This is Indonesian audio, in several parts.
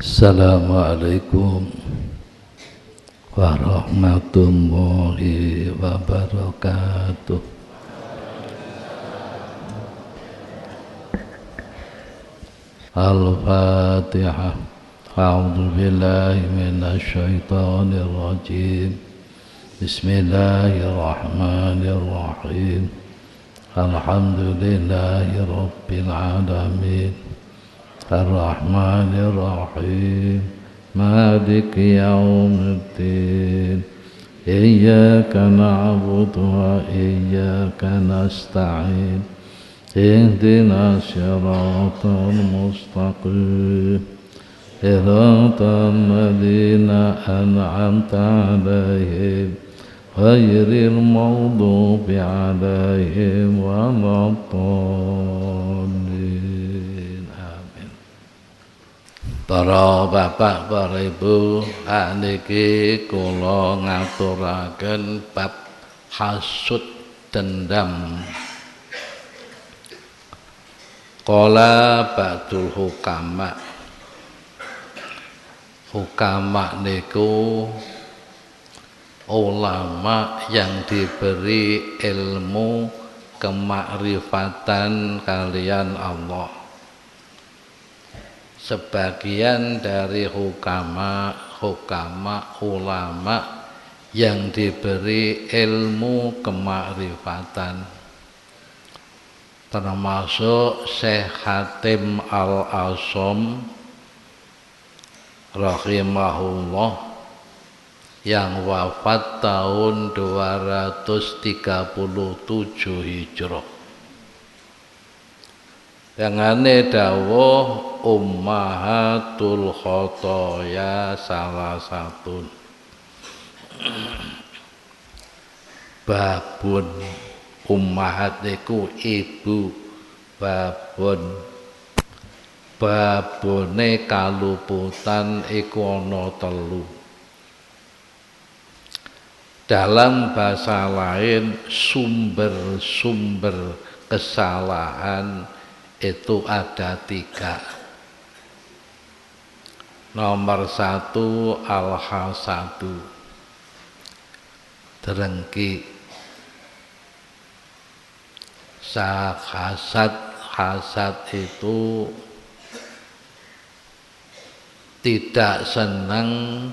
Assalamualaikum warahmatullahi wabarakatuh. Al-Fatihah. A'udzu billahi minasy syaithanir rajim. Bismillahirrahmanirrahim. Alhamdulillahi rabbil alamin. Ar-Rahmanir Rahim. Maliki yaumiddin. Iyyaka na'budu wa iyyaka nasta'in. Ihdinas siratal mustaqim. Siratal ladzina an'amta 'alaihim ghairil maghdubi 'alaihim waladdallin. Para bapak, para ibu, niki kula ngaturaken bab hasud dendam. Qala ba'dul hukama. Hukama niku ulama yang diberi ilmu kemakrifatan kalian Allah. Sebagian dari hukama ulama yang diberi ilmu kemakrifatan, termasuk Syekh Hatim Al-Asham rahimahullah yang wafat tahun 237 Hijrah. Dengane dawuh ummahatul khotoya salah satu babun. Ummahat niku ibu, babone kaluputan iku ana telu. Dalam bahasa lain sumber-sumber kesalahan itu ada 3. Nomor 1 al-hasadu, dengki. Hasad itu tidak senang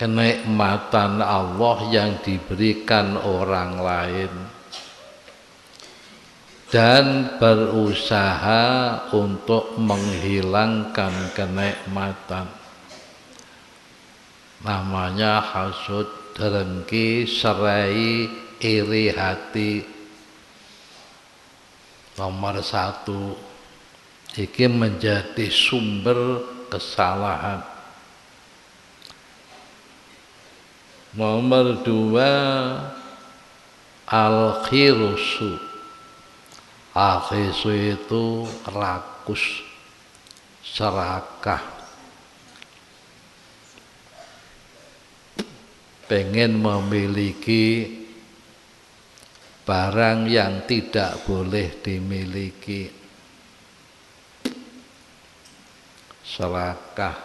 kenikmatan Allah yang diberikan orang lain dan berusaha untuk menghilangkan kenikmatan. Namanya hasud, dengki, serai, iri hati. Nomor 1 iki menjadi sumber kesalahan. Nomor 2 al-khirsu. Al-khirsu itu rakus, serakah, pengen memiliki barang yang tidak boleh dimiliki. Serakah,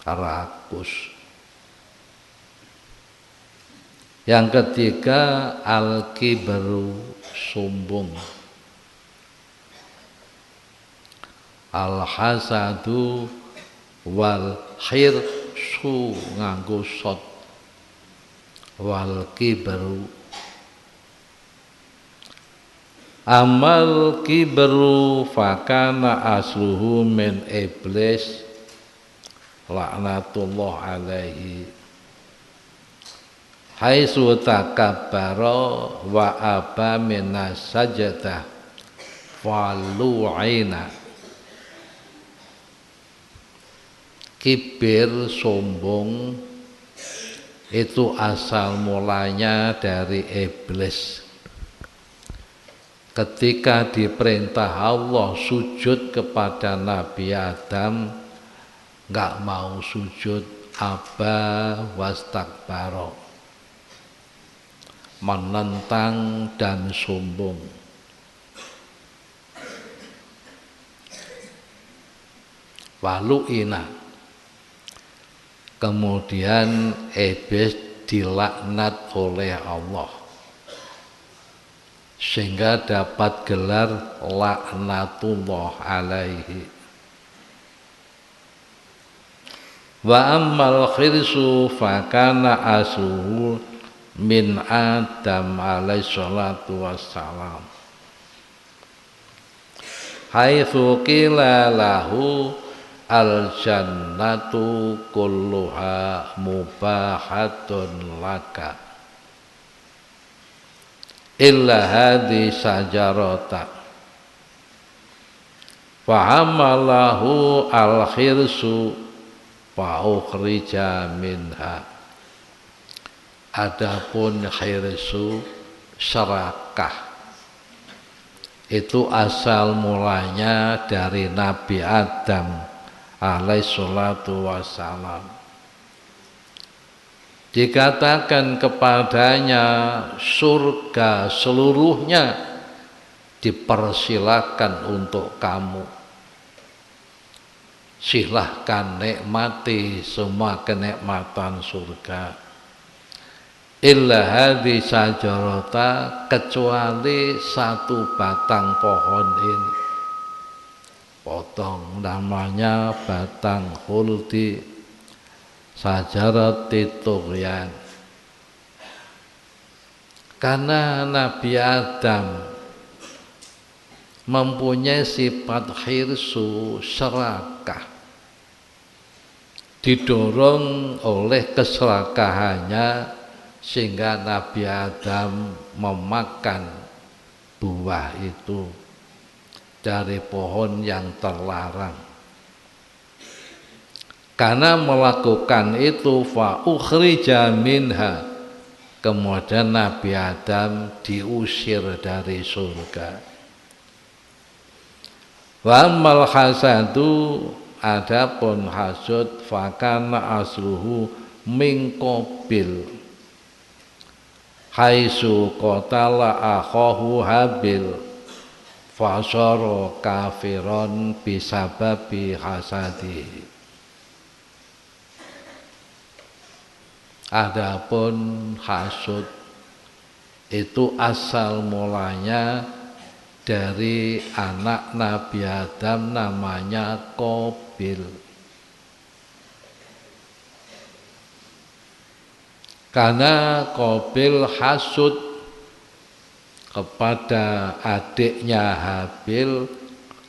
rakus. Yang ketiga al-kibru, sombong. Al-hasadu wal khirsu nganggo sod, wal kibru. Amal kibru fakana asluhu min iblis laknatullah alaihi. Haitsu takabbara wa aba minas sajadah falu'ina. Kibir, sombong itu asal mulanya dari iblis. Ketika diperintah Allah sujud kepada Nabi Adam, enggak mau sujud, aba wastakbara, menentang dan sombong. walu'ina. Kemudian iblis dilaknat oleh Allah, sehingga dapat gelar laknatullah alaihi. Wa ammal khirsu fakana asluhu min Adam alaihi salatu wassalam, haitsu qila lahu al jannatu kulluha mubahatun laka illa hadhi sajarata, fahamalahu al khirsu fa ukhrija minha. Adapun khirsu serakah itu asal mulanya dari Nabi Adam alaihi salatu wassalam. Dikatakan kepadanya surga seluruhnya dipersilakan untuk kamu, silahkan nikmati semua kenikmatan surga, illa hadhi sajarata, kecuali satu batang pohon ini. Potong namanya batang khuldi, sajarati tughyan. Karena Nabi Adam mempunyai sifat khirsu, serakah, didorong oleh keserakahannya sehingga Nabi Adam memakan buah itu dari pohon yang terlarang. Karena melakukan itu fa ukhrija minha, kemudian Nabi Adam diusir dari surga. Wa amal hasadu, adapun hasud, fakana asluhu min qabil, haitsu qatala akhahu Habil, fasara kafiron bisababi hasadihi. Adapun hasud itu asal mulanya dari anak Nabi Adam namanya Qabil. Karena Qabil hasud kepada adiknya Habil,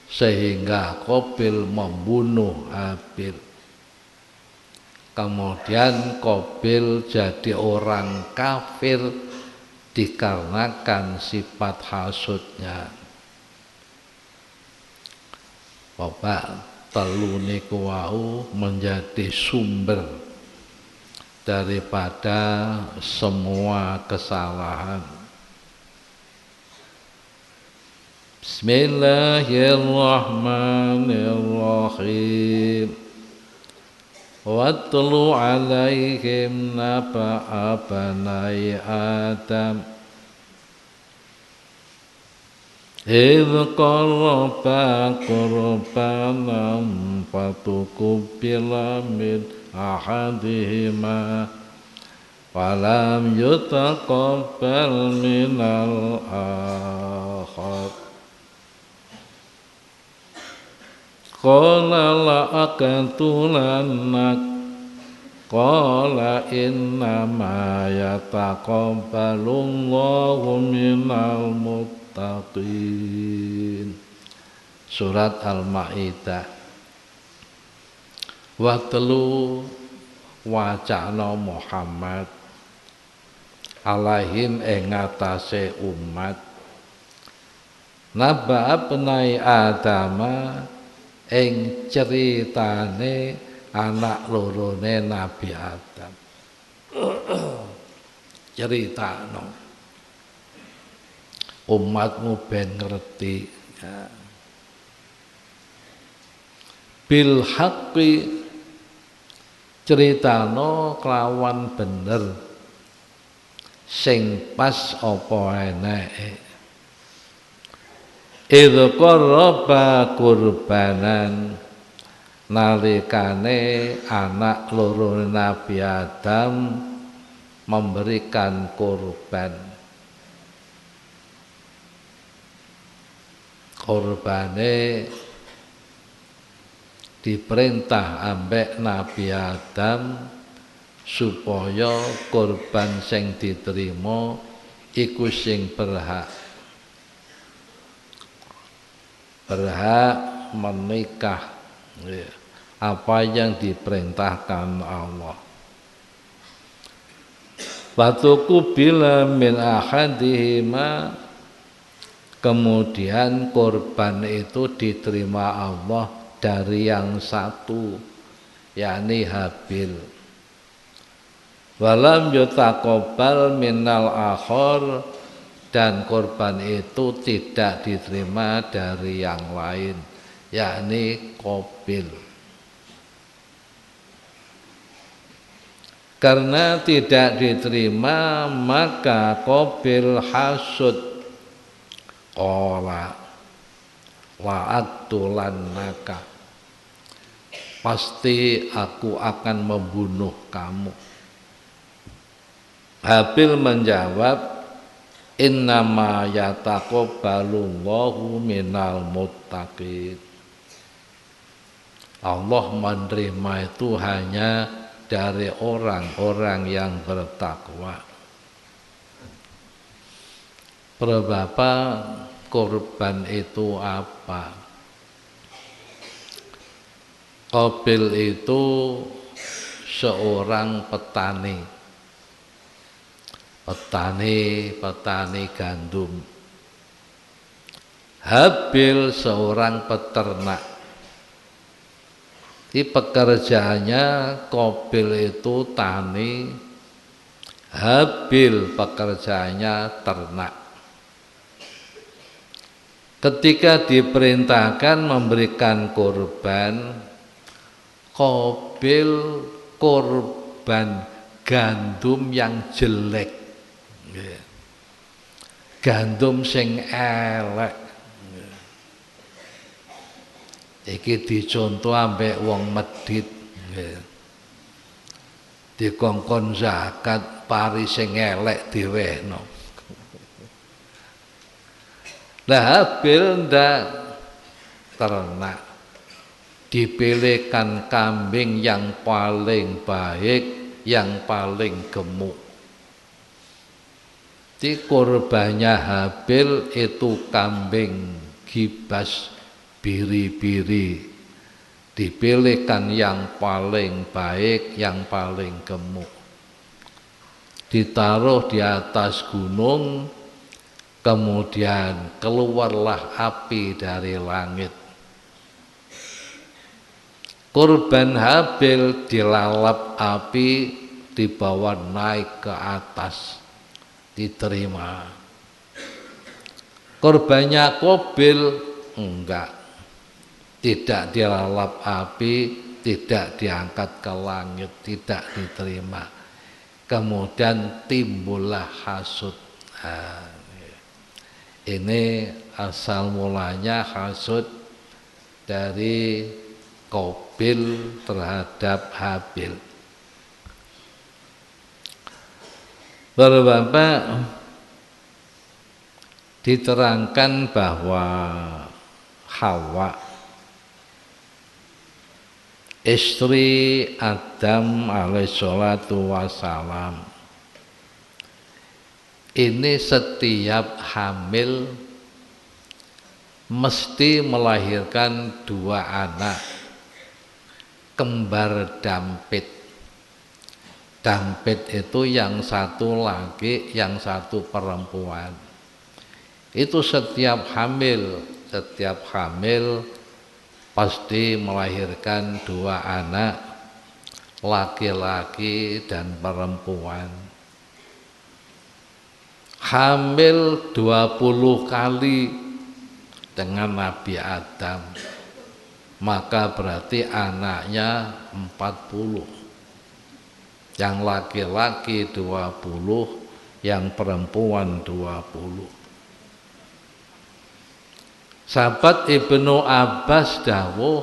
sehingga Qabil membunuh Habil. Kemudian Qabil jadi orang kafir dikarenakan sifat hasudnya. Bapak telu niku wau menjadi sumber daripada semua kesalahan. Bismillahirrahmanirrahim. Watlu alaihim naba'a banai Adam idh qarraba qurbanan fatukubbila min ahadihima walam yutaqabbal minal akhar qala la aqtulannak qala innama yataqabbalullahu minal muttaqin. Surat Al-Maidah. Watlu wacana Muhammad alaihim ing atase umat naba abnai Adama ing ceritane anak lorone Nabi Adam. Ceritano umatmu ben ngerti ya. Bil haqqi, ceritano kelawan bener sing pas apa eneke. Idh qarraba qurbanan, nalikane anak loro Nabi Adam memberikan korban. Korbane diperintah ambek Nabi Adam supaya korban sing diterima iku sing berhak menikah, apa yang diperintahkan Allah. Fatuku bila min ahadihima, kemudian korban itu diterima Allah dari yang satu, yakni Habil. Walam yutaqabbal minal akhar, dan korban itu tidak diterima dari yang lain, yakni Qabil. Karena tidak diterima maka Qabil hasud, qala la'aqtulannaka, pasti aku akan membunuh kamu. Habil menjawab, innama yataqabbalullahu minal muttaqin, Allah menerima itu hanya dari orang-orang yang bertakwa. Berapa korban itu apa? Qabil itu seorang petani gandum. Habil seorang peternak. Di pekerjaannya Qabil itu tani, Habil pekerjaannya ternak. Ketika diperintahkan memberikan korban, Qabil korban gandum yang jelek, gandum sing elek. Iki dicontoh ambek wong medhit, dikongkon zakat pari sing elek diwehno. Lah Habil ndak ternak, dipilihkan kambing yang paling baik, yang paling gemuk. Di korbannya Habil itu kambing gibas biri-biri, dipilihkan yang paling baik, yang paling gemuk, ditaruh di atas gunung, kemudian keluarlah api dari langit. Korban Habil dilalap api, dibawa naik ke atas, diterima. Korbannya Qabil enggak, tidak dilalap api, tidak diangkat ke langit, tidak diterima. Kemudian timbullah hasud. Ini asal mulanya hasud dari Qabil terhadap Habil. Bapak-bapak, diterangkan bahwa Hawa, istri Adam alaihissalatu wassalam, ini setiap hamil mesti melahirkan 2 anak kembar dampit. Dampit itu yang satu laki, yang satu perempuan. Itu setiap hamil pasti melahirkan 2 anak, laki-laki dan perempuan. Hamil 20 kali dengan Nabi Adam, maka berarti anaknya 40. Yang laki-laki 20, yang perempuan 20. Sahabat Ibnu Abbas dawuh,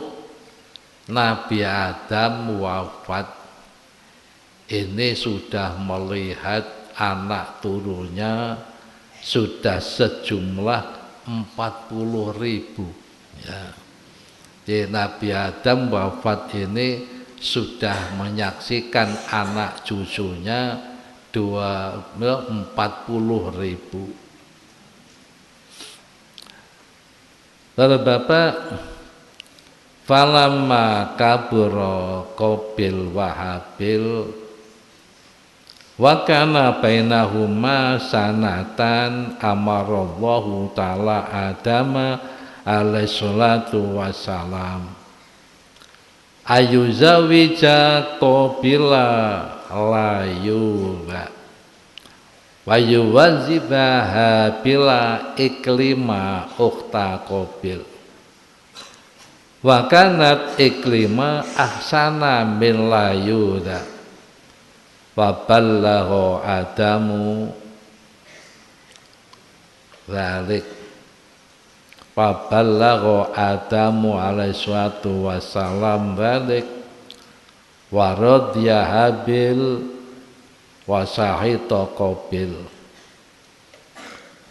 Nabi Adam wafat, ini sudah melihat anak turunnya sudah sejumlah 40.000 ya. Jadi Nabi Adam wafat ini sudah menyaksikan anak cucunya 40.000. Lalu Bapak, falamma kabura Qabil wa Habil wa kana bainahuma sanatan amarallahu ta'ala Adama alaihi salatu wassalam ayuzawija Qabila layuba wa yuwazibaha bila iklima ukhta Qabil wa kanat iklima ahsana min layuda wa ballagha Adamu dzalik wa ballagha Adamu alaihi salatu wassalam dzalik wa radiya Habil wa sahita Qabil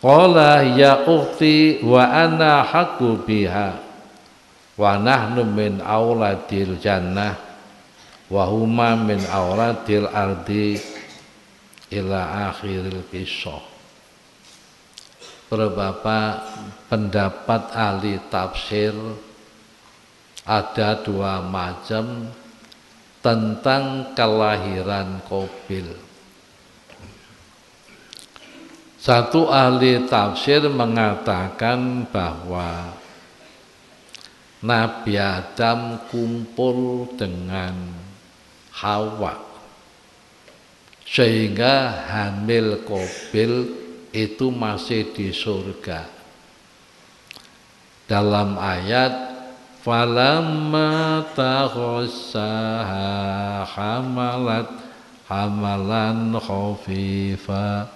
qala ya ukhti wa ana haqqu biha wa nahnu min auladil jannah wa huma min auladil ardi ila akhiril qissah. Bapak, pendapat ahli tafsir ada dua macam tentang kelahiran Qabil. Satu ahli tafsir mengatakan bahwa Nabi Adam kumpul dengan Hawa sehingga hamil Qabil itu masih di surga. Dalam ayat falamma taghassaha hamalat hamalan khafifa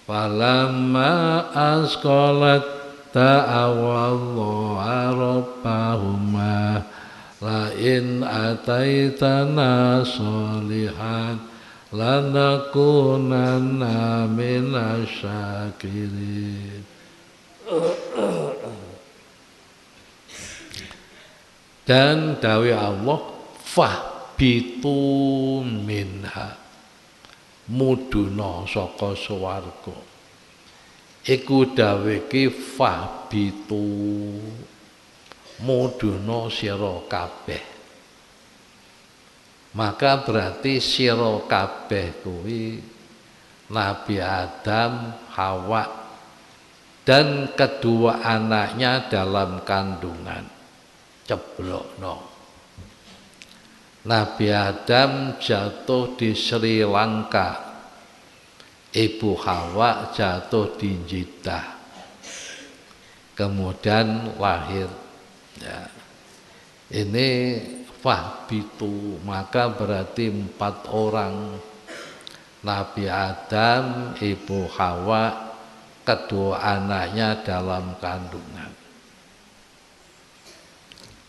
falamma asqalat ta'awallaha rabbahuma la in ataitana sholihan lanakunanna minasyakirin. Dan dawe Allah fahbitu minha muduna saka swarga. Iku dawe ki fahbitu muduna sira kabeh. Maka berarti sira kabeh kuwi Nabi Adam, Hawa dan kedua anaknya dalam kandungan. Ceblokno. Nabi Adam jatuh di Sri Lanka. Ibu Hawa jatuh di Jeddah. Kemudian lahir. Ya. Ini fahbitu, maka berarti 4 orang. Nabi Adam, Ibu Hawa, kedua anaknya dalam kandungan.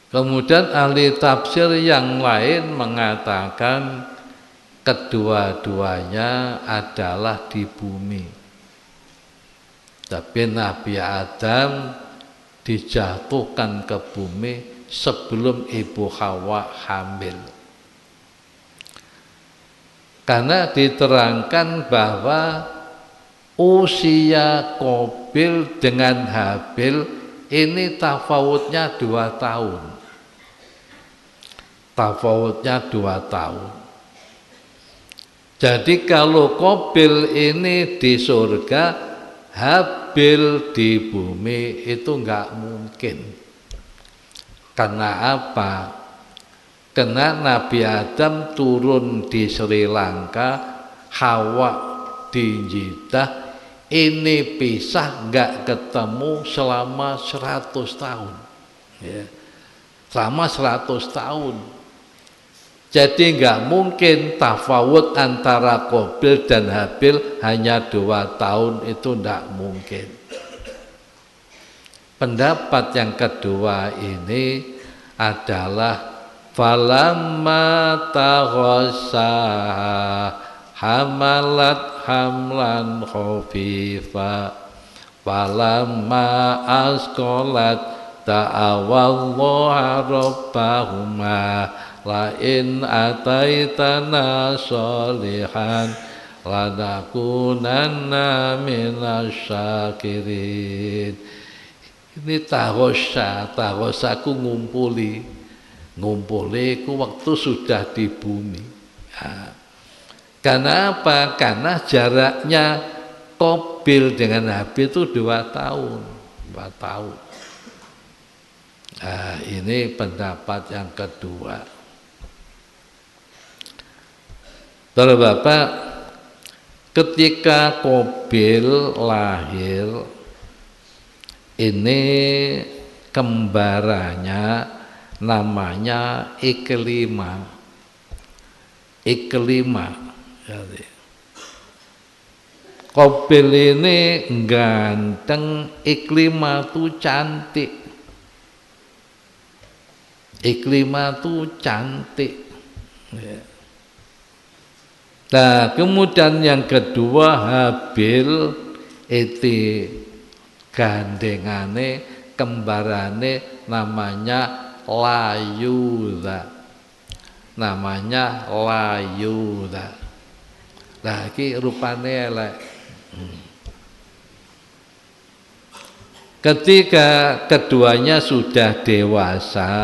Kemudian ahli tafsir yang lain mengatakan kedua-duanya adalah di bumi. Tapi Nabi Adam dijatuhkan ke bumi sebelum Ibu Hawa hamil. Karena diterangkan bahwa usia Qabil dengan Habil ini tafawutnya 2 tahun. Tafawutnya 2 tahun. Jadi kalau Qabil ini di surga, Habil di bumi itu enggak mungkin. Karena apa? Karena Nabi Adam turun di Sri Lanka, Hawa di Jeddah, ini pisah enggak ketemu selama 100 tahun. Ya. Selama 100 tahun. Jadi enggak mungkin tafawut antara Qabil dan Habil hanya 2 tahun, itu enggak mungkin. Pendapat yang kedua ini adalah falamma taghassa hamalat hamlan khafifa falamma asqalat ta'awallaha rabbahuma la in ataitana sholihan lanakunanna minasyakirin. Ini tahosaku ngumpuli ku waktu sudah di bumi. Nah, karena apa? Karena jaraknya Qabil dengan Habil itu 2 tahun. Nah, ini pendapat yang kedua. Terus Bapak, ketika Qabil lahir, ini kembarannya namanya Iklima. Qabil ini ganteng, Iklima tuh cantik. Nah, kemudian yang kedua Habil itu gandengane kembarane namanya Layudha. Nah, iki rupane elek. Ketika keduanya sudah dewasa,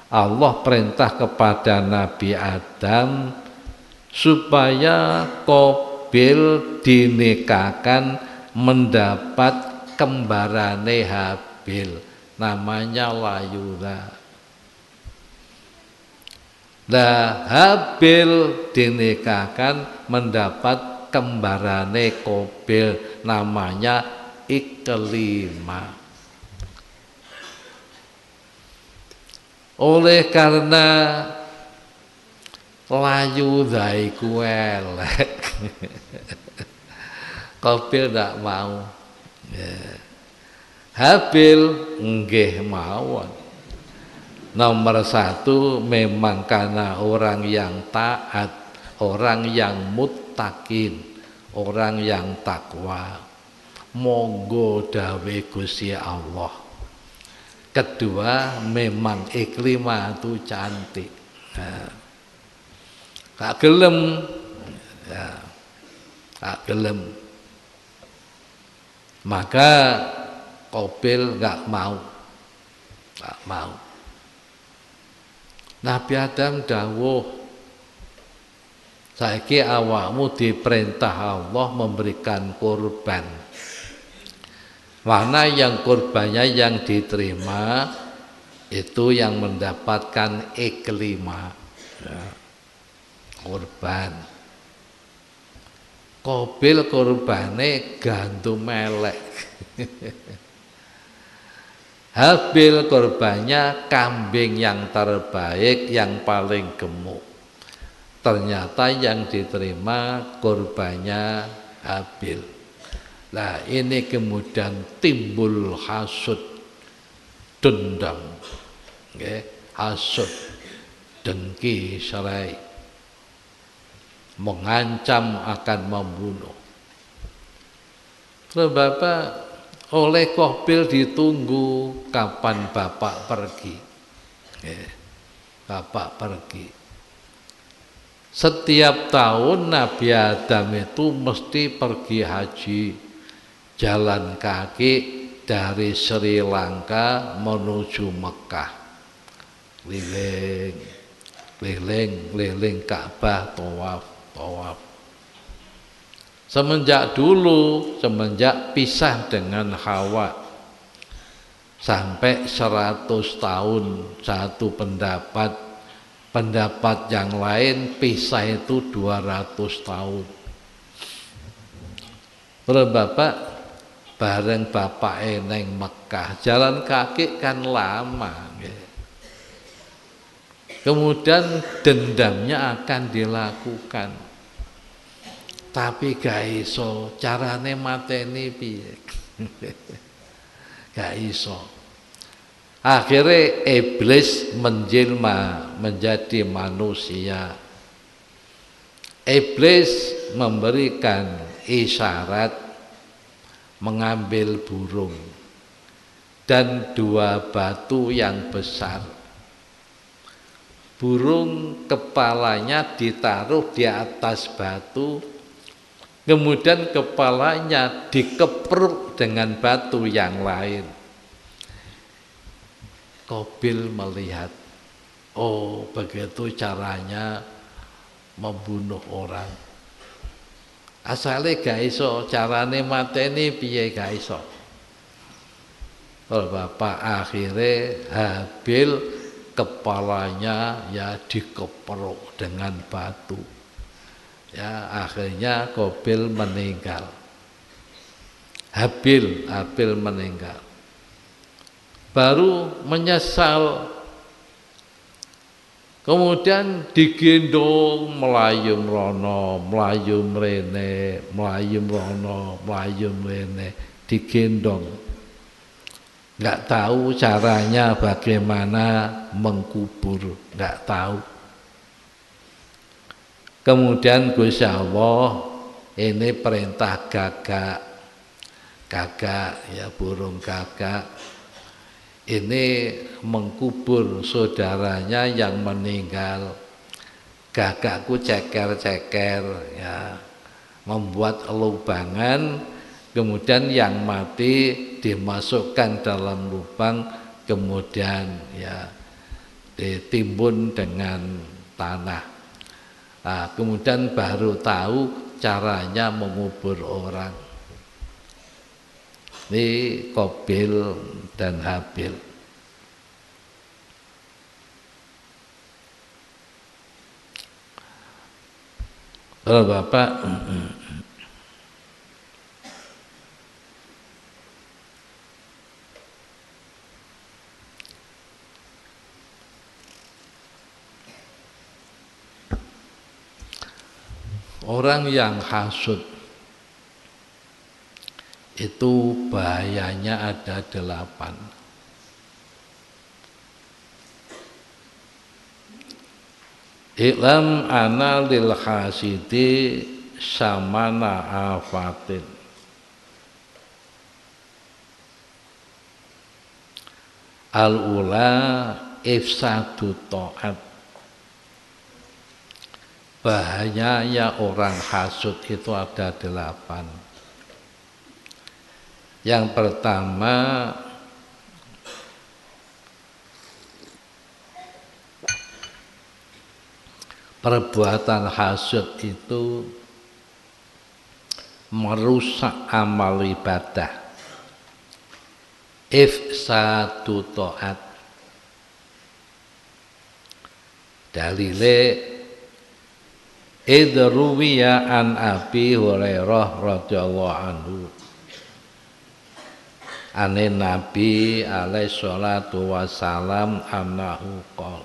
Allah perintah kepada Nabi Adam supaya Qabil dinikahkan mendapat kembarane Habil, namanya Layudha. Nah, Habil dinikahkan mendapat kembarane Qabil, namanya Iklima. Oleh karena Layudha iku elek, Qabil ndak mau. Habil nggih mawon. Nomor 1 memang karena orang yang taat, orang yang muttaqin, orang yang takwa. Monggo dawe Gusti Allah. Kedua, memang Iklima itu cantik. Gak gelem, gak gelem. Maka Qabil gak mau. Nabi Adam dawuh, saiki awakmu diperintah Allah memberikan kurban. Mana yang kurbannya yang diterima itu yang mendapatkan Iklima, kurban. Qabil kurbane gandum melek. Habil kurbannya kambing yang terbaik, yang paling gemuk. Ternyata yang diterima kurbannya Habil. Nah, ini kemudian timbul hasud, dendam, hasud, dengki serai, mengancam akan membunuh. Terus Bapak, oleh Qabil ditunggu kapan Bapak pergi. Bapak pergi. Setiap tahun Nabi Adam itu mesti pergi haji, jalan kaki dari Sri Lanka menuju Mekah, keliling Ka'bah, tawaf. Semenjak pisah dengan Hawa sampai 100 tahun satu pendapat yang lain pisah itu 200 tahun. Terus Bapak bareng Bapak neng Mekah, jalan kaki kan lama. Kemudian dendamnya akan dilakukan. Tapi gak iso, carane mateni piye? Gak iso. Akhirnya iblis menjelma menjadi manusia. Iblis memberikan isyarat mengambil burung dan 2 batu yang besar. Burung kepalanya ditaruh di atas batu, kemudian kepalanya dikepruk dengan batu yang lain. Qabil melihat, oh begitu caranya membunuh orang. Asale gak iso, carane mateni piye gak iso. Bapak akhirnya Habil kepalanya ya dikepruk dengan batu. Ya akhirnya Qabil meninggal. Habil meninggal. Baru menyesal. Kemudian digendong melayu mrono, melayu mrene, melayu mrono, melayu mrene, digendong. Enggak tahu caranya bagaimana mengkubur, enggak tahu. Kemudian Gusti Allah ini perintah gagak ya burung gagak. Ini mengkubur saudaranya yang meninggal. Gagakku ceker-ceker ya, membuat lubangan, kemudian yang mati dimasukkan dalam lubang, kemudian ya ditimbun dengan tanah. Nah, kemudian baru tahu caranya mengubur orang. Ini Qabil dan Habil. Oh Bapak, orang yang hasud itu bahayanya ada 8. Ilam ana lil hasidi samana afatin. Al-ula ifsadu ta'at. Bahayanya orang hasud itu ada 8. Yang pertama, perbuatan hasud itu merusak amal ibadah. Ifsadu ta'at. Dalile idruwiya an Abi Hurairah radhiyallahu anhu. Ane Nabi alaihi salatu wassalam annahu qol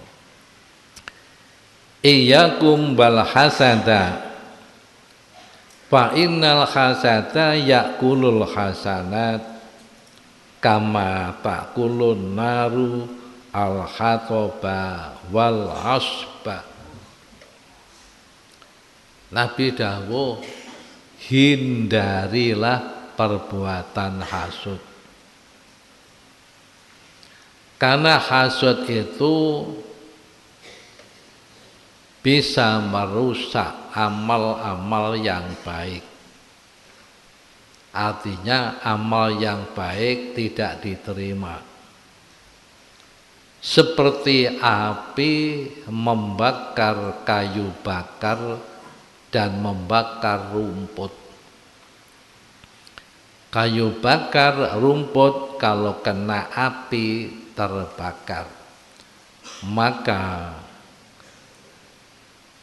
iyyakum bal hasada fa innal hasada yakulul hasanat kama takulun naru al khatoba wal asba. Nabi dawuh, hindarilah perbuatan hasud. Karena hasud itu bisa merusak amal-amal yang baik. Artinya amal yang baik tidak diterima. Seperti api membakar kayu bakar dan membakar rumput. Kayu bakar rumput kalau kena api terbakar, maka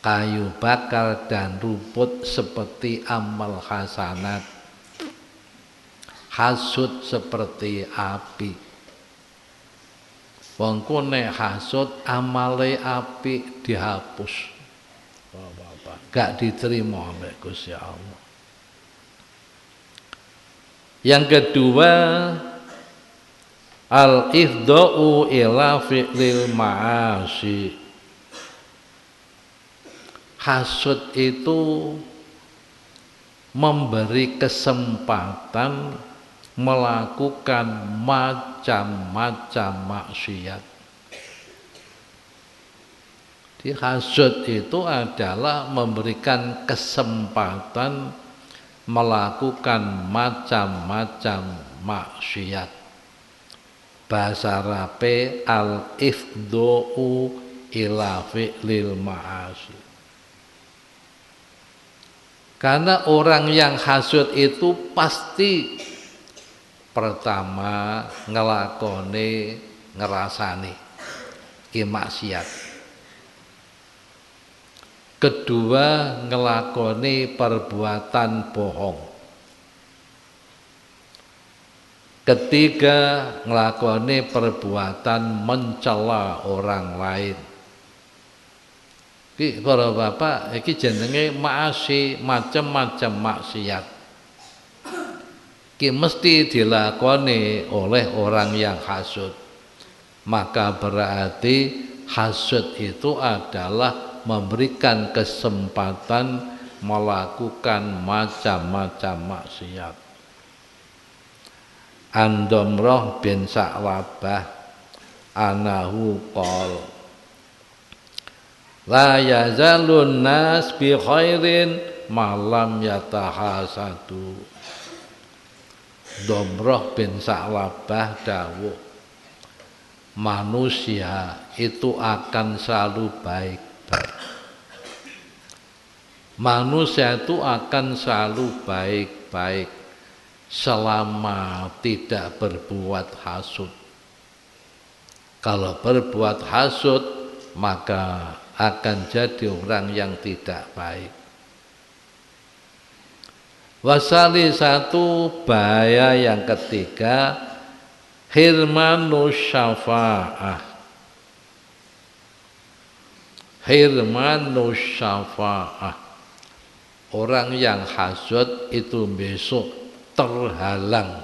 kayu bakar dan rumput seperti amal hasanat, hasud seperti api. Wong nek hasud amale api dihapus, gak diterima oleh Gusti Allah. Yang kedua, al ifda'u ila fi'lil ma'asi. Hasud itu memberi kesempatan melakukan macam-macam maksiat. Di hasud itu adalah memberikan kesempatan melakukan macam-macam maksiat. Bahasa Arabe al-ifda'u ila fi'lil ma'asi. Karena orang yang hasud itu pasti pertama ngelakoni ngerasani ki maksiat. Kedua ngelakoni perbuatan bohong. Ketiga ngelakoni perbuatan mencela orang lain. Iki para bapak iki jenenge maasi, macam-macam maksiat. Iki mesti dilakoni oleh orang yang hasud. Maka berarti hasud itu adalah memberikan kesempatan melakukan macam-macam maksiat. An Damrah bin Sa'labah anahu qol la yazalun nas bi khairin malam yatahasadu. Damrah bin Sa'labah dawuh manusia itu akan selalu baik-baik. Manusia itu akan selalu baik-baik selama tidak berbuat hasud. Kalau berbuat hasud maka akan jadi orang yang tidak baik. Wasali satu bahaya yang ketiga hirmanus syafa'ah. Hirmanus syafa'ah. Orang yang hasud itu besok terhalang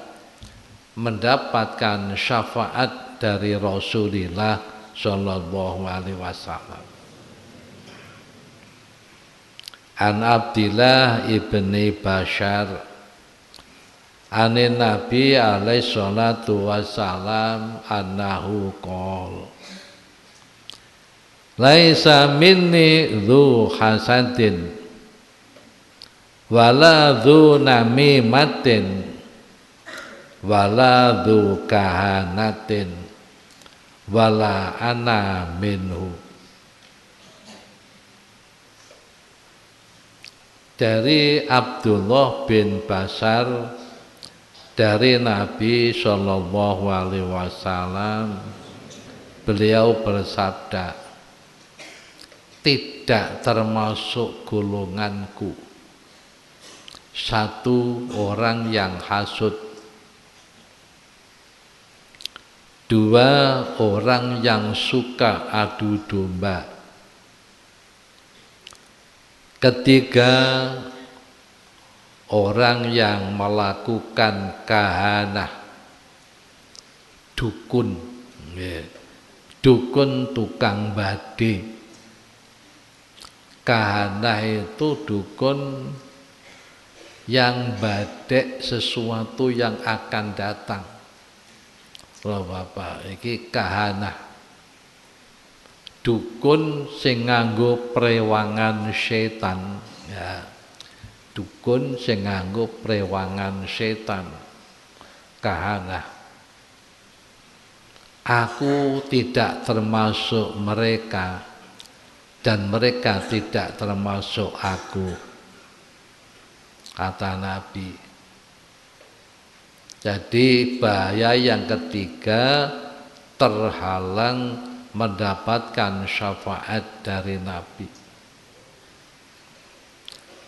mendapatkan syafaat dari Rasulullah sallallahu alaihi wasallam. An Abdillah ibni Bashar anin Nabi alaihi salatu wassalam annahu qol laisa minni dzu hasadin wala dzu namimatin wala dzu kahanatin wala ana minhu. Dari Abdullah bin Bashar dari Nabi sallallahu alaihi wasallam, beliau bersabda, tidak termasuk golonganku satu orang yang hasud, dua orang yang suka adu domba, ketiga orang yang melakukan kahanah, dukun, dukun tukang bade. Kahanah itu dukun yang badek sesuatu yang akan datang. Loh Bapak, iki kahanah. Dukun sing nganggo prewangan setan, ya. Dukun sing nganggo prewangan setan. Kahanah. Aku tidak termasuk mereka dan mereka tidak termasuk aku, kata Nabi. Jadi bahaya yang ketiga, terhalang mendapatkan syafaat dari Nabi.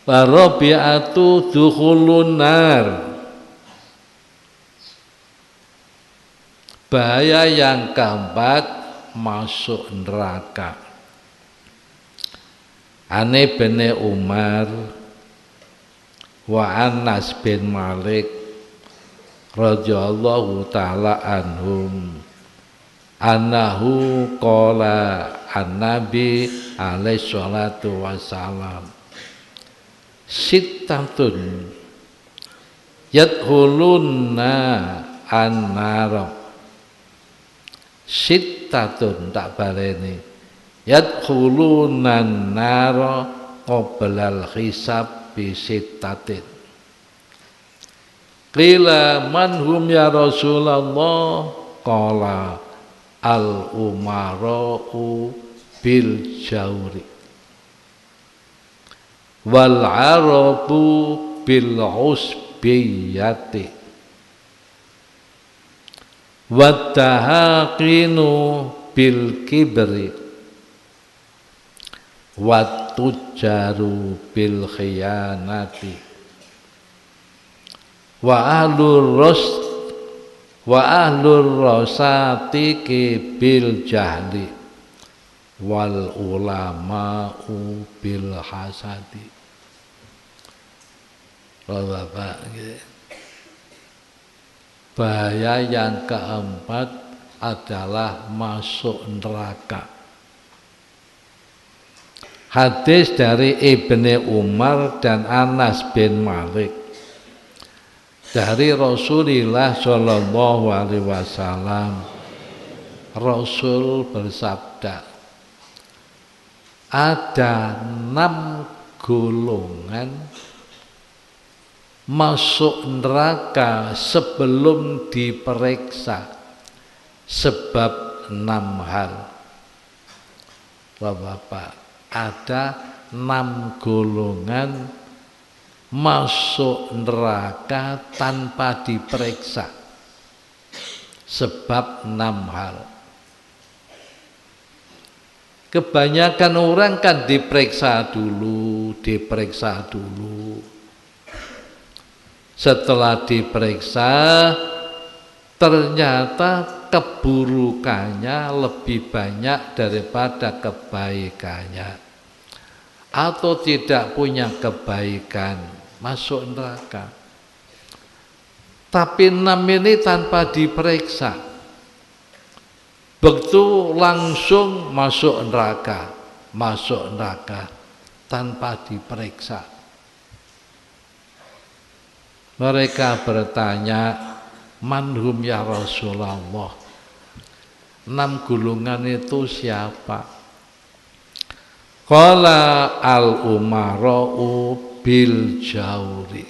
Warabi'atu dukhulun nar. Bahaya yang keempat, masuk neraka. Ani bin Umar wa Anas bin Malik radhiyallahu taala anhum annahu qala an-nabi alaihi salatu wassalam sittatun yadkhuluna an-nar sittatun tak baleni yadkhuluna an-nar qabla al-hisab bi sittatin qila man hum ya Rasulullah qala al-umara'u bil jawri wal arabu bil usbiyati wat tahaqinu bil kibri wat tujaru bil khiyanati wa ahlur rosati bil jahli wal ulama'u bil hasadi. Bapak, bahaya yang keempat adalah masuk neraka. Hadis dari Ibnu Umar dan Anas bin Malik dari Rasulullah Shallallahu Alaihi Wasallam. Rasul bersabda, ada 6 golongan masuk neraka sebelum diperiksa sebab 6 hal. Bapak, ada 6 golongan masuk neraka tanpa diperiksa sebab 6 hal. Kebanyakan orang kan diperiksa dulu. Setelah diperiksa ternyata keburukannya lebih banyak daripada kebaikannya, atau tidak punya kebaikan, masuk neraka. Tapi 6 ini tanpa diperiksa, begitu langsung masuk neraka tanpa diperiksa. Mereka bertanya, manhum ya Rasulullah, 6 golongan itu siapa? Qala al-umara'u bil jawri.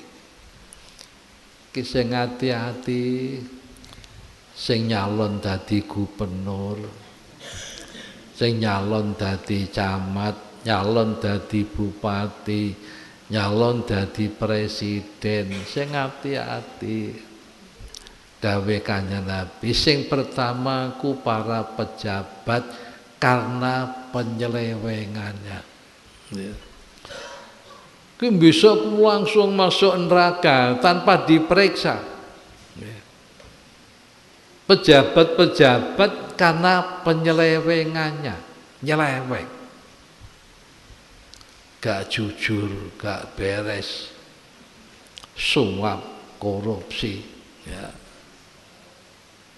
Sing hati-hati, sing nyalon dadi gubernur, sing nyalon dadi camat, nyalon dadi bupati, nyalon dadi presiden, sing hati-hati. Dawe Kanjeng Nabi, sing pertama ku para pejabat karena penyelewengannya. Ki bisa langsung masuk neraka tanpa diperiksa. Pejabat-pejabat karena penyelewengannya, nyeleweng. Gak jujur, gak beres, suap, korupsi, ya.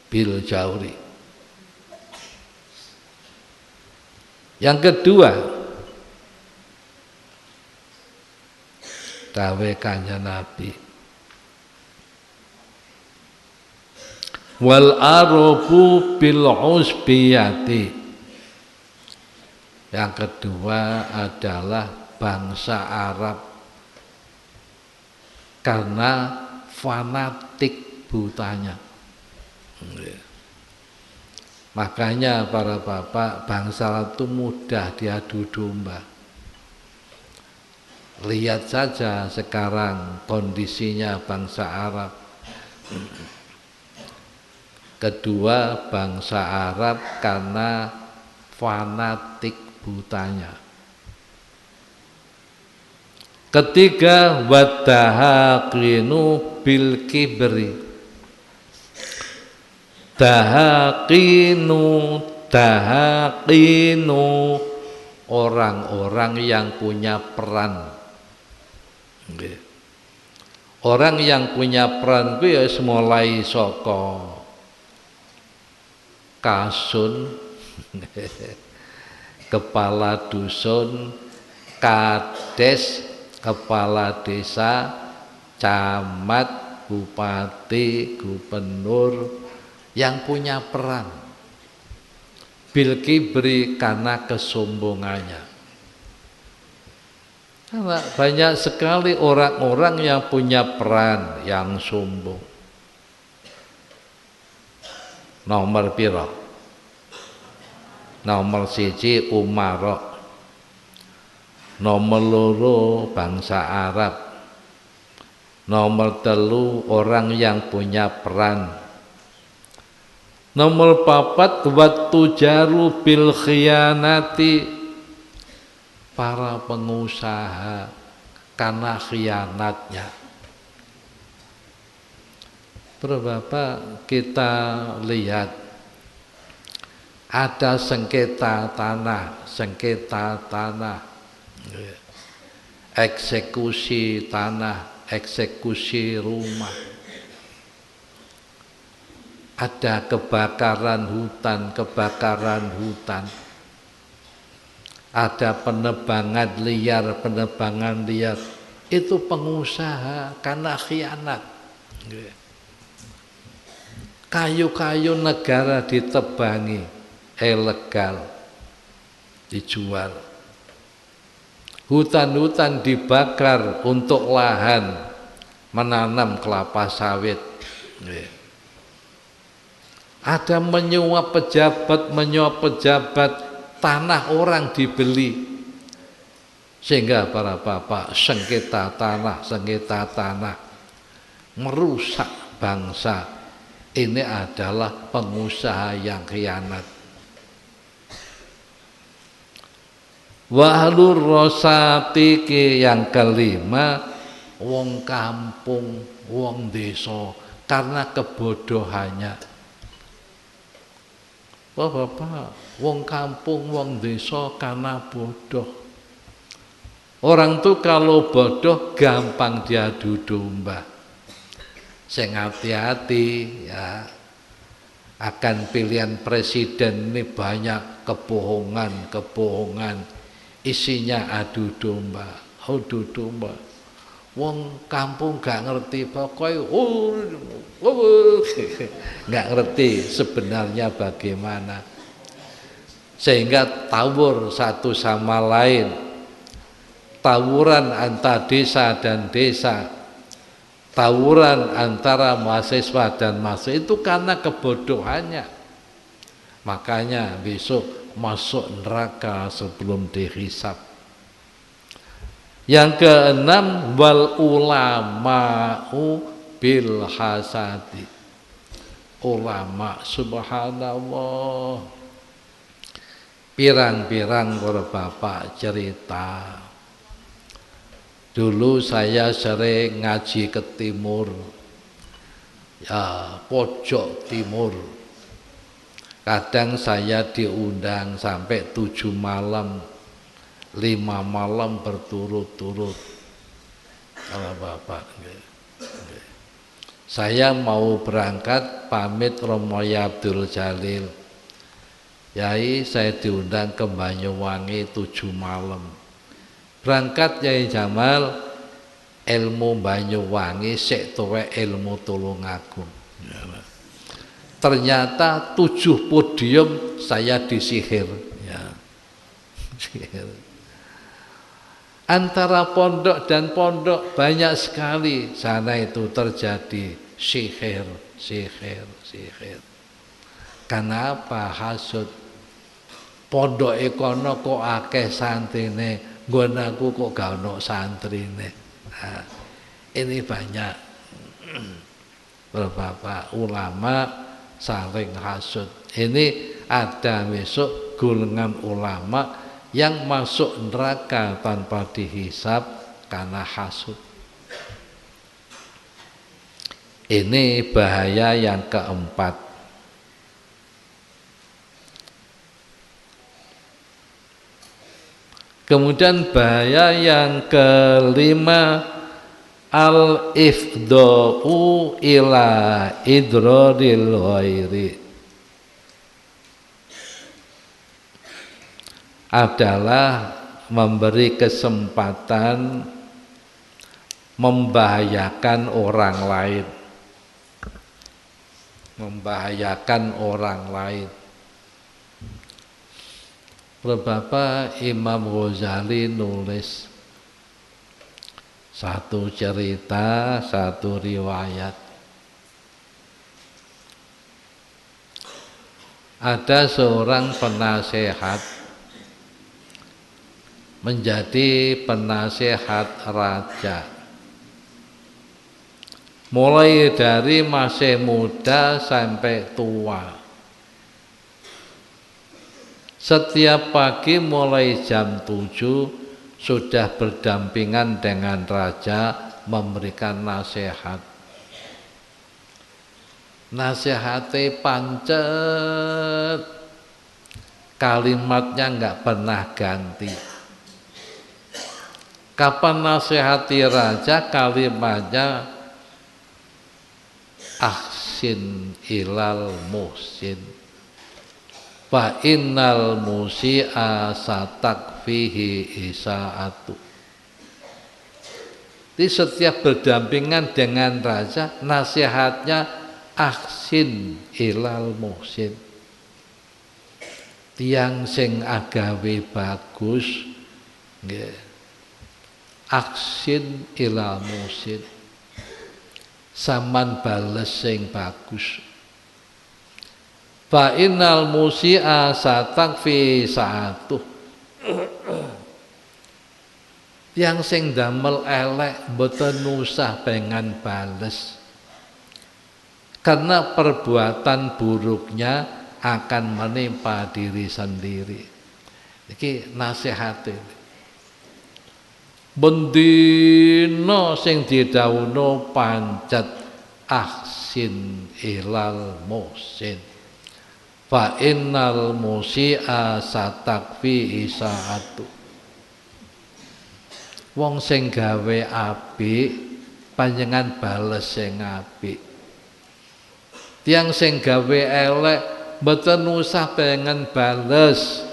Bil jawri. Yang kedua, dawuh Kanjeng Nabi, wal arabu bil usbiyati. Yang kedua adalah bangsa Arab karena fanatik butanya. Makanya para bapak, bangsa Arab itu mudah diadu domba. Lihat saja sekarang kondisinya bangsa Arab. Kedua, bangsa Arab karena fanatik butanya. Ketiga, wadahaqinu bil kibri. Dahaqinu orang-orang yang punya peran, Orang yang punya peran kuwi ya mulai saka kasun, kepala dusun, kades, kepala desa, camat, bupati, gubernur yang punya peran. Bil kibri karena kesombongannya. Karena banyak sekali orang-orang yang punya peran yang sombong. Nomor piro? Nomor 1 Umarok. Nomor loro bangsa Arab. Nomor 3 orang yang punya peran. Nomor 4 waktu jaru bil khianati, para pengusaha karena khianatnya. Bapak kita lihat ada sengketa tanah, eksekusi tanah, eksekusi rumah, ada kebakaran hutan, ada penebangan liar, itu pengusaha karena khianat. Kayu-kayu negara ditebangi, ilegal, dijual. Hutan-hutan dibakar untuk lahan menanam kelapa sawit. Ada menyuap pejabat, tanah orang dibeli, sehingga para bapak sengketa tanah merusak bangsa. Ini adalah pengusaha yang khianat. Wahlur rosati yang kelima, wong kampung, wong desa karena kebodohannya. Bapak, wong kampung, wong desa karena bodoh. Orang tuh kalau bodoh gampang diadu domba. Sing hati-hati ya, akan pilihan presiden ini banyak kebohongan, isinya adu domba. Wong kampung gak ngerti pokoknya gak ngerti sebenarnya bagaimana, sehingga tawur satu sama lain, tawuran antar desa dan desa, tawuran antara mahasiswa dan mahasiswa itu karena kebodohannya. Makanya besok masuk neraka sebelum dihisab. Yang keenam, wal ulama'u bil hasadi. Ulama, subhanallah, pirang-pirang para bapak cerita. Dulu saya sering ngaji ke timur, ya pojok timur. Kadang saya diundang sampai 7 malam, 5 malam berturut-turut. Kalau bapak, saya mau berangkat pamit Romo Abdul Jalil. Yai, saya diundang ke Banyuwangi 7 malam. Berangkat Yai Jamal, ilmu Banyuwangi sik tuwek ilmu Tulungagung. Ternyata 7 podium saya disihir. Ya. Antara pondok dan pondok banyak sekali sana itu terjadi sihir. Kenapa hasud? Pondok kono kok akeh santrine, nggon aku kok gak ono santrine. Nah, ini banyak Bapak ulama saling hasud. Ini ada besok golongan ulama yang masuk neraka tanpa dihisab karena hasud. Ini bahaya yang keempat. Kemudian bahaya yang kelima, al ifdau ila idradil ghairi adalah memberi kesempatan membahayakan orang lain, membahayakan orang lain. Bapak Imam Ghazali nulis satu cerita, satu riwayat. Ada seorang penasehat menjadi penasehat raja. Mulai dari masih muda sampai tua. Setiap pagi mulai jam 7 sudah berdampingan dengan raja memberikan nasihat. Nasihatnya pancet, kalimatnya enggak pernah ganti. Kapan nasihati raja kalimatnya ahsin ilal muhsin. Fa innal musi'a satakfihi isaatu. Di setiap berdampingan dengan raja, nasihatnya ahsin ilal muhsin. Tiang sing agawe bagus, nggih. Ahsin ilal muhsin. Saman bales sing bagus. Fa innal musi'a satakfi sa'atuh. Yang sing damel elek mboten usah pengen bales. Karena perbuatan buruknya akan menimpa diri sendiri. Iki nasihate. Bendina sing didhawuhna pancet ahsin ilal muhsin. Fa innal musi'a satakfi isaatu. Wong sing gawe apik panjenengan bales sing apik. Tiang sing gawe elek mboten usah pengen bales.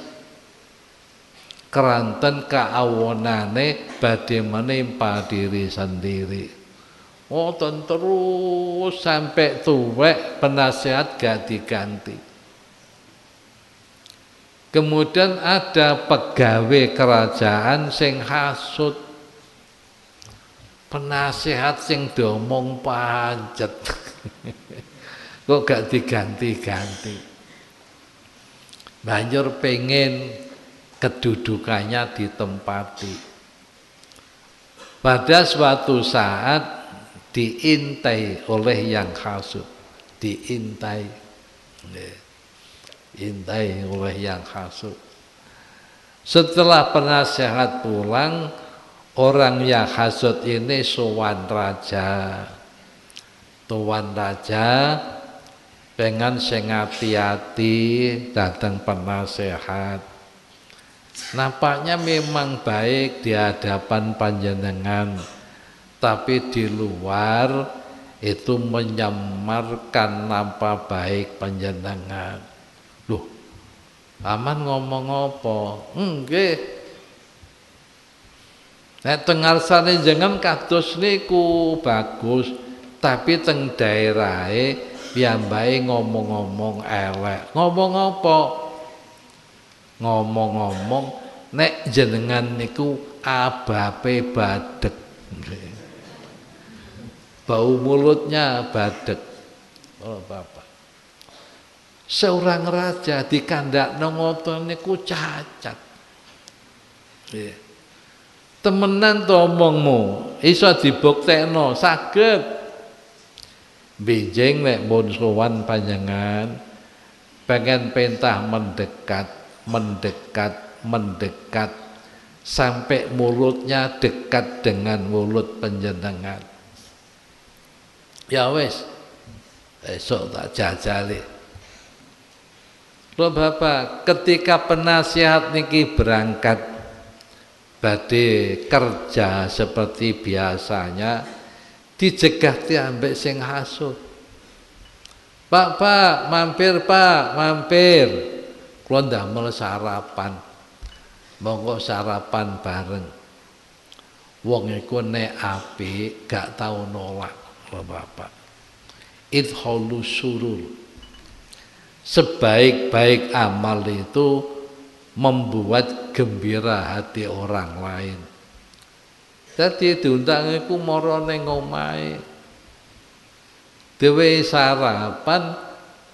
Keranten kaawonane badhe menimpa diri sendiri. Oh, terus sampai tuwek penasihat gak diganti. Kemudian ada pegawai kerajaan sing hasud, penasehat sing diomong pancet, kok gak diganti-ganti. Banjur pengen kedudukannya ditempati. Pada suatu saat diintai oleh yang hasud, diintai. Intai oleh yang hasud. Setelah penasehat pulang, orang yang hasud ini sowan raja. Tuan raja pengen sing hati-hati datang penasehat. Nampaknya memang baik di hadapan panjenengan, tapi di luar itu menyamarkan nampak baik panjenengan. Loh, paman ngomong apa? Nggih. Nek teng ngarsane jenengan kados niku bagus, tapi teng daerahe piyambake ngomong-ngomong elek. Ngomong apa? Ngomong-ngomong nek jenengan niku abape badek. Bau mulutnya badek. Oh, Bapak. Seorang raja dikandakno ngoten niku cacat. Nggih. Temenan to omongmu, iso dibuktekno, saged. Benjing nek mun sowan panjenengan pengen pentah mendekat sampai mulutnya dekat dengan mulut panjenengan. Ya wis, esok tak jajali. Loh Bapak, ketika penasihat niki berangkat badhe kerja seperti biasanya, Dicegah ambek sing hasud. Pak, mampir Pak, mampir. Kula ndamel sarapan. Monggo sarapan bareng. Wong iku nek apik gak tau nolak, Bapak. Idkhulu surur. Sebaik-baik amal itu membuat gembira hati orang lain. Jadi diundang iku mara ning omahe. Dewe sarapan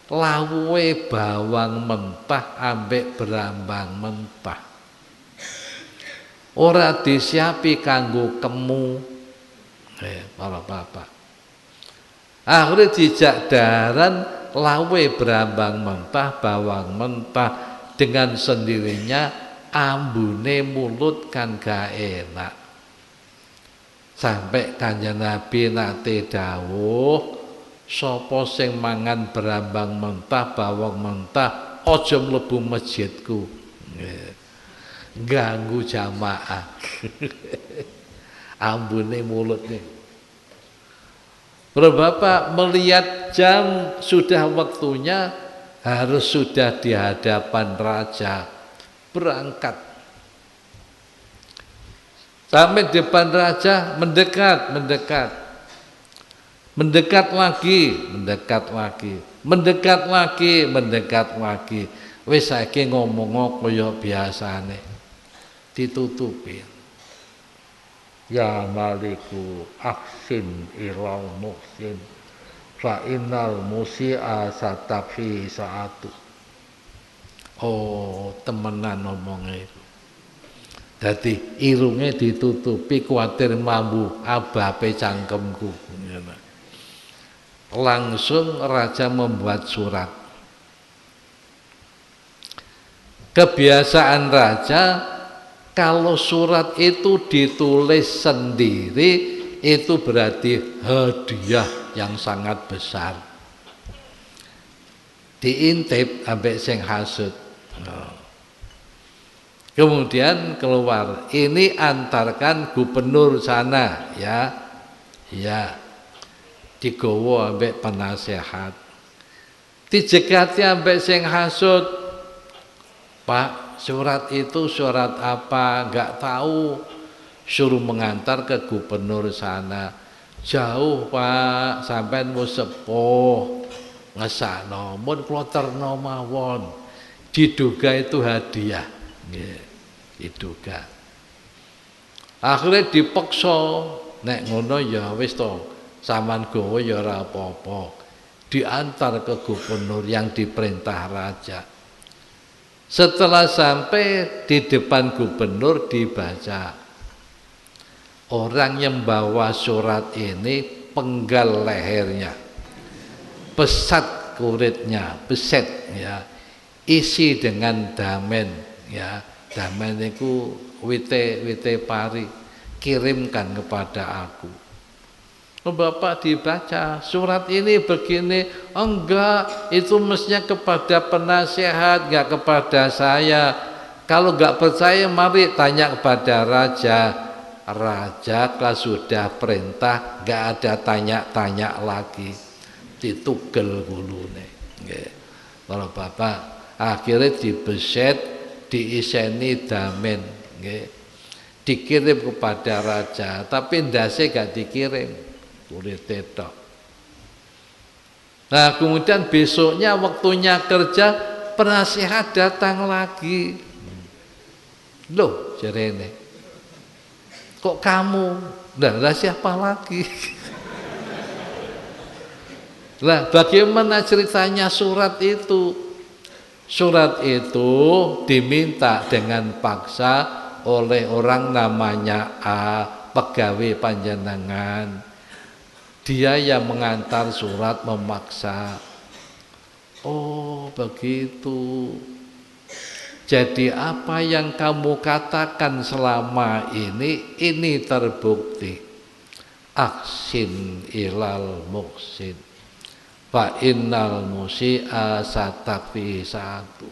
lawuhe bawang mentah ambek berambang mentah. Ora disiapi kanggo kemu. Para bapak. Akhirnya dijak daran lawuhe berambang mentah, bawang mentah dengan sendirinya ambune mulut kan gak enak. Sampai Kanjeng Nabi nate dawuh, sapa sing mangan berambang mentah, bawang mentah, aja mlebu masjidku. Ganggu jamaah. Ambune mulutnya. Bapak melihat jam sudah waktunya, harus sudah di hadapan raja, berangkat. Sampai depan raja, mendekat lagi. Wis saiki ngomong kaya biasane, ditutupin. Ya Maliku aksin ilal muhsin fa innal musi'a satafi saatu. Oh, temenan ngomongnya itu. Dadi irunge ditutupi kuwatir mambu abape cangkemku. Langsung raja membuat surat. Kebiasaan raja kalau surat itu ditulis sendiri itu berarti hadiah yang sangat besar. Diintip ambek sing hasud. Kemudian keluar, ini antarkan gubernur sana, ya, digowo ambek penasehat, dijegati ambek sing hasud. Pak, surat itu surat apa? Enggak tahu. Suruh mengantar ke gubernur sana. Jauh Pak, sampean wis sepuh, ngesakno, mun kula terno mawon. Diduga itu hadiah. Diduga. Akhirnya dipaksa, nek ngono ya wis to, sampean gowo ya ora apa-apa. Diantar ke gubernur yang diperintah raja. Setelah sampai di depan gubernur dibaca. Orang yang bawa surat ini penggal lehernya, pesat kulitnya, beset ya, isi dengan damen ya, damen itu wite pari, kirimkan kepada aku. Bapak dibaca surat ini begini, enggak, itu mestinya kepada penasehat, enggak kepada saya. Kalau enggak percaya mari tanya kepada raja. Raja kalau sudah perintah enggak ada tanya-tanya lagi, ditugel gulune. Kalau bapak akhirnya dibeset, diiseni damen, dikirim kepada raja, tapi ndase gak dikirim, kulit tok. Nah kemudian besoknya waktunya kerja, penasehat datang lagi. Loh jarene, kok kamu? Lah siapa lagi? Lah bagaimana ceritanya surat itu? Surat itu diminta dengan paksa oleh orang namanya A, pegawai panjenengan. Dia yang mengantar surat memaksa. Oh begitu. Jadi apa yang kamu katakan selama ini terbukti. Aksin ilal muhsin fa innal musi'a satakfi satu.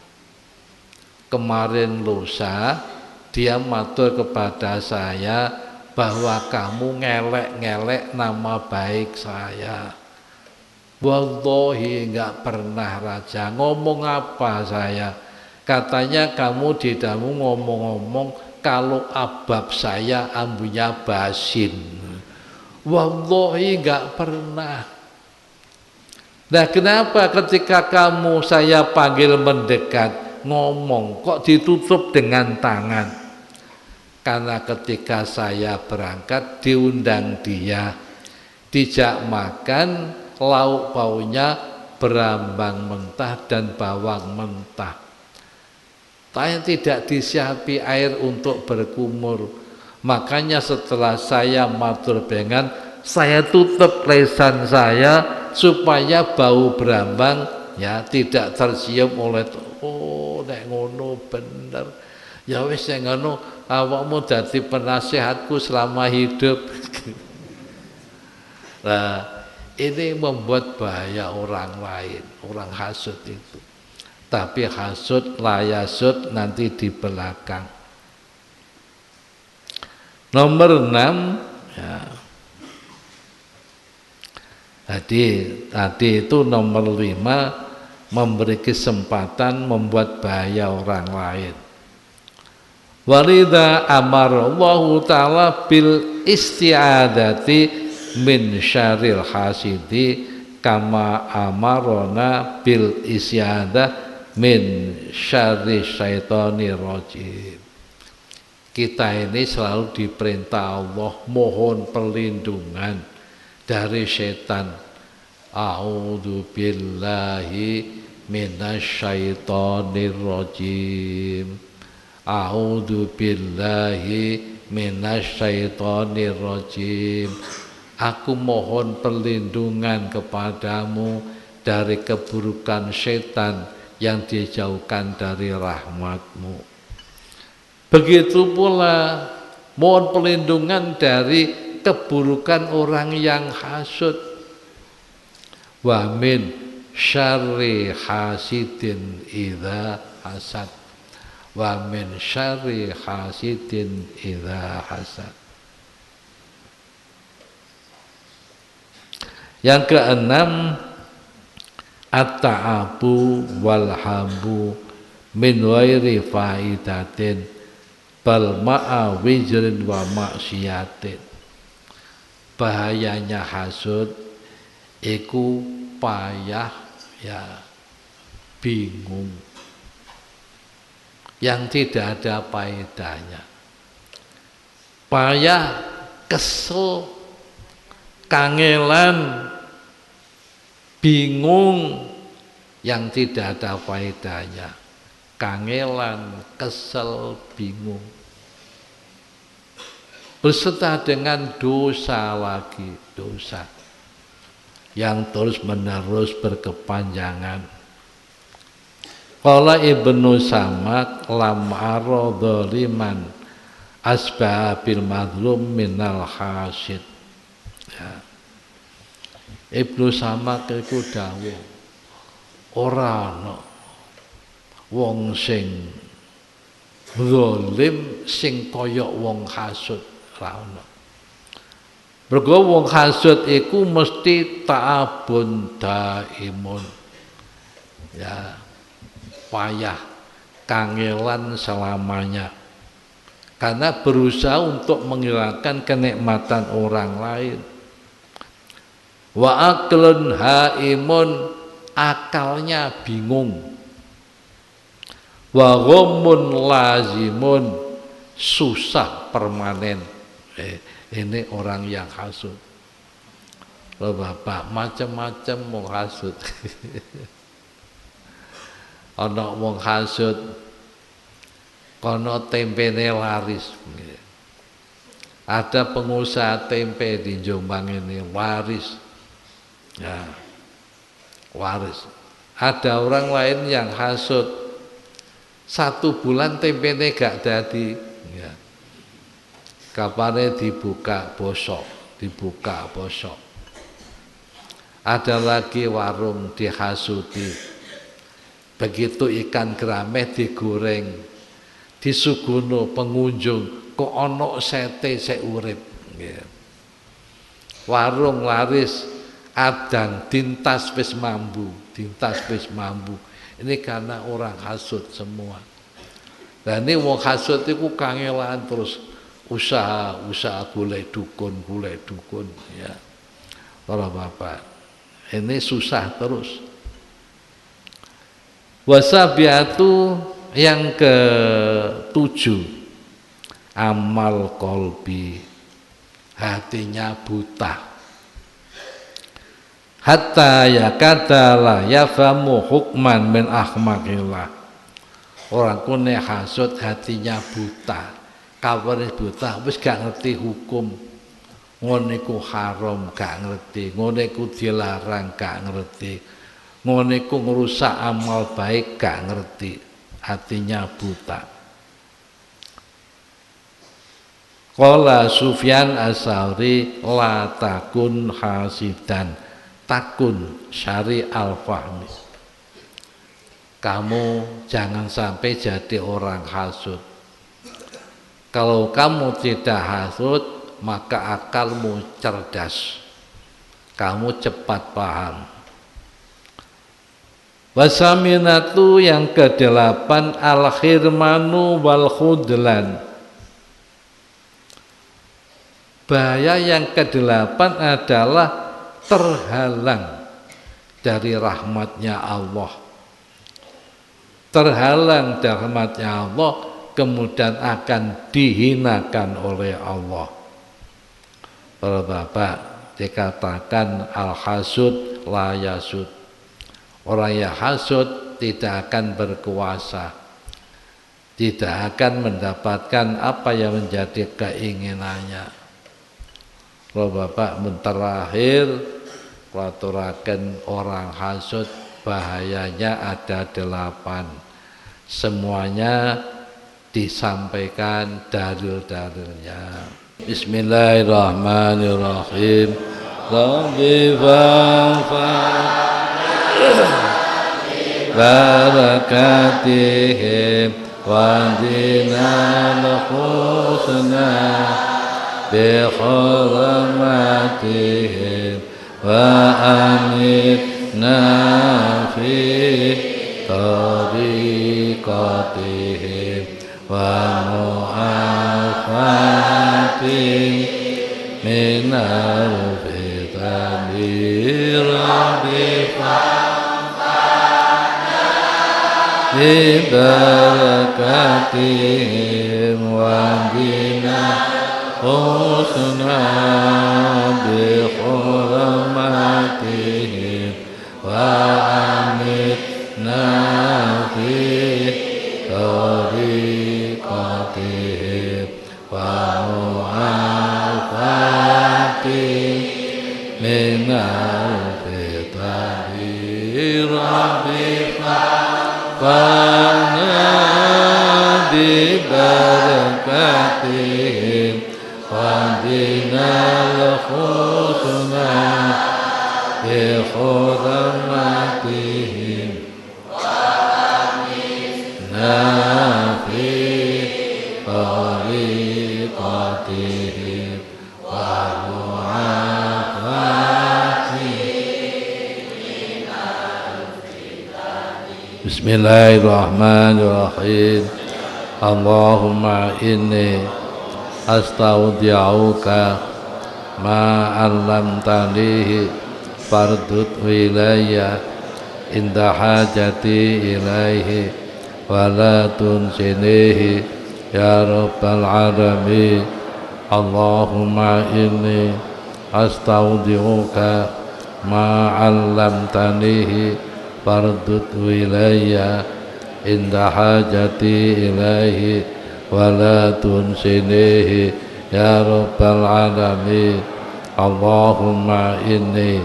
Kemarin lusa dia matur kepada saya, bahwa kamu ngelek-ngelek nama baik saya. Wallahi enggak pernah Raja. Ngomong apa saya? Katanya kamu di dalam ngomong-ngomong kalau abab saya ambunya basin. Wallahi enggak pernah. Nah, kenapa ketika kamu saya panggil mendekat ngomong kok ditutup dengan tangan? Karena ketika saya berangkat diundang dia, dijak makan, lauk paunya berambang mentah dan bawang mentah. Tapi tidak disiapi air untuk berkumur. Makanya setelah saya matur bengan, saya tutup lesan saya supaya bau berambang ya tidak tercium oleh nek ngono bener. Ya wis nek ngono awakmu dadi penasehatku selama hidup. Nah, ini membuat bahaya orang lain, orang hasud itu. Tapi hasud layasud nanti di belakang. Nomor 6 ya. Tadi itu nomor 5 memberi kesempatan membuat bahaya orang lain. Walidha amarallahu ta'ala bil isti'adati min syarril hasidi kama amarona bil isti'adah min syarri syaitonir rajim. Kita ini selalu diperintah Allah mohon perlindungan dari setan. A'udzu billahi minasyaitonir rajim. A'udzu billahi minasyaitonir rajim. Aku mohon perlindungan kepadamu dari keburukan setan yang dijauhkan dari rahmatmu. Begitu pula mohon perlindungan dari keburukan orang yang hasud. Wa min syarri hasidin idza hasad. Wa min syarri hasidin idza hasad. Yang keenam, at-ta'abu wal habu min ghairi faidatin bal ma'a wijrin wa maksiatin. Bahayanya hasud iku payah ya bingung yang tidak ada faedahnya. Payah, kesel, kangelan, bingung yang tidak ada faedahnya. Kangelan, kesel, bingung. Beserta dengan dosa lagi, dosa yang terus menerus berkepanjangan. Qala Ibnu Samak lam ara dzaliman asbabil madlum minal hasid. Ya. Ibnu Samak iku dawuh ora ana wong sing zalim sing kaya wong hasud. Mergo wong hasud iku mesti ta'abun daimun. Ya, payah, kangelan selamanya. Karena berusaha untuk menghilangkan kenikmatan orang lain. Wa aqlun haimun, akalnya bingung. Wa ghammun lazimun, susah permanen. Ini orang yang hasud. Loh Bapak, macam-macam wong hasud. Ana wong hasud kono tempene laris. Ada pengusaha tempe di Jombang ini waris. Ya. Waris. Ada orang lain yang hasud. 1 bulan tempene gak dadi. Ya. Kapane dibuka bosok. Ada lagi warung dihasuti. Begitu ikan gerameh digoreng, disuguno pengunjung, kok ana sete sik urip nggih. Warung laris adan dintas wis mambu, dintas wis mambu. Ini karena orang hasud semua. Dan ini wong hasud itu kangelan terus usaha golek dukun ya. Para bapak, ini susah terus. Wasabiatu yang ke-7, amal kolbi, hatinya buta. Hatta yakadala yafamu hukman min ahmakillah. Orang kune hasud hatinya buta. Kawan buta wis gak ngerti hukum, ngene ku haram gak ngerti, ngene ku dilarang gak ngerti, ngene ku ngrusak amal baik gak ngerti, hatinya buta. Qala Sufyan As-Tsauri la takun hasidan takun syari al-fahmi. Kamu jangan sampai jadi orang hasud. Kalau kamu tidak hasud, maka akalmu cerdas. Kamu cepat paham. Wasaminatu yang ke-8 al-khirmanu wal khudlan. Bahaya yang ke-8 adalah terhalang dari rahmatnya Allah. Terhalang dari rahmatnya Allah, kemudian akan dihinakan oleh Allah. Para bapak, dikatakan al-hasud la yasud. Orang yang hasud tidak akan berkuasa, tidak akan mendapatkan apa yang menjadi keinginannya. Para bapak, menterakhir pelaturakan orang hasud bahayanya ada 8. Semuanya disampaikan dalil-dalilnya. Bismillahirrahmanirrahim. Rabbi barakatihim wa dinal husna bi hurmatihim wa amitna fi tariqatihim wa mu'afatin minal fitani rabbi bi barakatihim wa bina husna bi hurmatihim wa amitna fi tariqatihim wa mu'afatin minal fitani rabbi fana bi barakatihim wa dinal husna bi hurmatihim nafi tariqatihim wa mu'afatihim. Bismillahirrahmanirrahim. Allahumma inni astaudi'uka ma 'allamtanihi fardud ilayya inda hajati ilaihi wa la tunsinihi ya rabbal alamin. Allahumma inni astaudi'uka ma 'allamtanihi fardud ilayya inda hajati ilaihi wa la tunsinihi ya rabbal alamin. Allahumma inni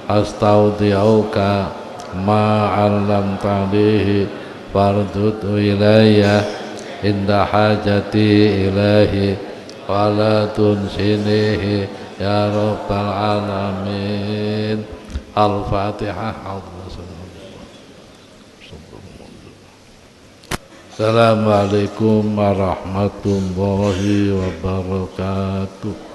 astaudi'uka ma 'allamtanihi fardud ilayya inda hajati ilaihi wa la tunsinihi ya rabbal alamin. Al-Fatihah. Assalamualaikum warahmatullahi wabarakatuh.